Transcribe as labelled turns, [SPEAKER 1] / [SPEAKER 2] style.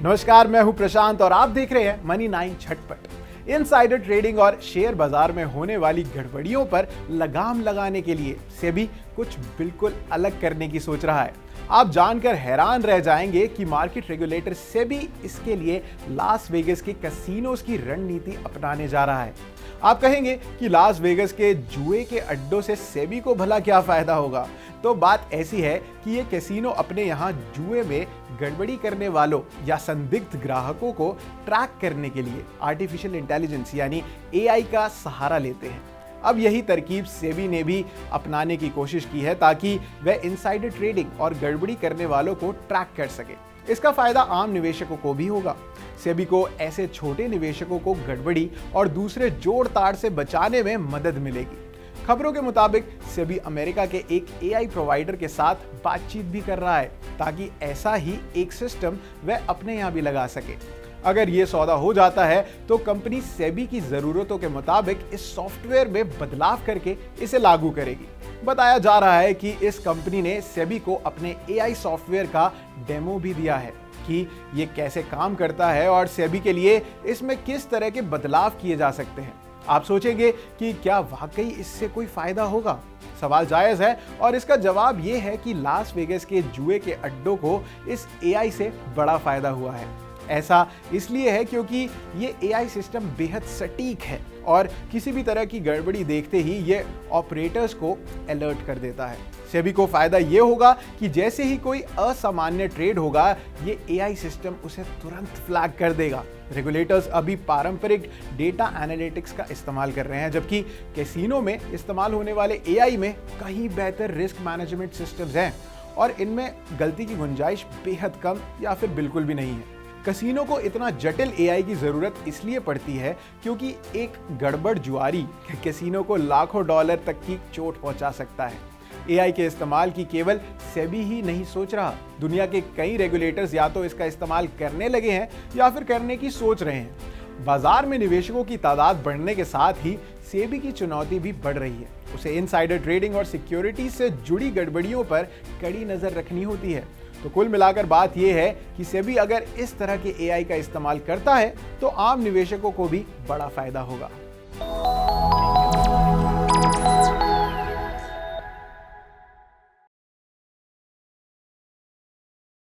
[SPEAKER 1] नमस्कार, मैं हूं प्रशांत और आप देख रहे हैं मनी 9 झटपट। इनसाइडर ट्रेडिंग और शेयर बाजार में होने वाली गड़बड़ियों पर लगाम लगाने के लिए सेबी कुछ बिल्कुल अलग करने की सोच रहा है। आप जानकर हैरान रह जाएंगे कि मार्केट रेगुलेटर सेबी इसके लिए लास वेगस के कैसीनोज की रणनीति अपनाने जा रहा है। आप कहेंगे कि लास वेगस के जुए के अड्डों से सेबी को भला क्या फायदा होगा? तो बात ऐसी है कि ये कैसीनो अपने यहाँ जुए में गड़बड़ी करने वालों या संदिग्ध ग्राहकों को ट्रैक करने के लिए आर्टिफिशियल इंटेलिजेंस यानी एआई का सहारा लेते हैं। अब यही तरकीब सेबी ने भी अपनाने की कोशिश की है ताकि वह इनसाइडर ट्रेडिंग और गड़बड़ी करने वालों को ट्रैक कर सके। इसका फायदा आम निवेशकों को भी होगा। सेबी को ऐसे छोटे निवेशकों को गड़बड़ी और दूसरे जोड़ ताड़ से बचाने में मदद मिलेगी। खबरों के मुताबिक सेबी अमेरिका के एक एआई प्रोवाइडर के साथ बातचीत भी कर रहा है ताकि ऐसा ही एक सिस्टम वह अपने यहाँ भी लगा सके। अगर ये सौदा हो जाता है तो कंपनी सेबी की जरूरतों के मुताबिक इस सॉफ्टवेयर में बदलाव करके इसे लागू करेगी। बताया जा रहा है कि इस कंपनी ने सेबी को अपने एआई सॉफ्टवेयर का डेमो भी दिया है कि ये कैसे काम करता है और सेबी के लिए इसमें किस तरह के बदलाव किए जा सकते हैं। आप सोचेंगे कि क्या वाकई इससे कोई फायदा होगा? सवाल जायज है और इसका जवाब ये है कि लास वेगस के जुए के अड्डों को इस एआई से बड़ा फायदा हुआ है। ऐसा इसलिए है क्योंकि ये एआई सिस्टम बेहद सटीक है और किसी भी तरह की गड़बड़ी देखते ही ये ऑपरेटर्स को अलर्ट कर देता है। सेबी को फायदा ये होगा कि जैसे ही कोई असामान्य ट्रेड होगा, ये एआई सिस्टम उसे तुरंत फ्लैग कर देगा। रेगुलेटर्स अभी पारंपरिक डेटा एनालिटिक्स का इस्तेमाल कर रहे हैं, जबकि कैसीनो में इस्तेमाल होने वाले एआई में कहीं बेहतर रिस्क मैनेजमेंट सिस्टम्स हैं और इनमें गलती की गुंजाइश बेहद कम या फिर बिल्कुल भी नहीं है। कैसीनो को इतना जटिल एआई की जरूरत इसलिए पड़ती है क्योंकि एक गड़बड़ जुआरी कैसीनो को लाखों डॉलर तक की चोट पहुंचा सकता है। एआई के इस्तेमाल की केवल सेबी ही नहीं सोच रहा, दुनिया के कई रेगुलेटर्स या तो इसका इस्तेमाल करने लगे हैं या फिर करने की सोच रहे हैं। बाजार में निवेशकों की तादाद बढ़ने के साथ ही सेबी की चुनौती भी बढ़ रही है। उसे इनसाइडर ट्रेडिंग और सिक्योरिटी से जुड़ी गड़बड़ियों पर कड़ी नजर रखनी होती है। तो कुल मिलाकर बात यह है कि सेबी अगर इस तरह के एआई का इस्तेमाल करता है तो आम निवेशकों को भी बड़ा फायदा होगा।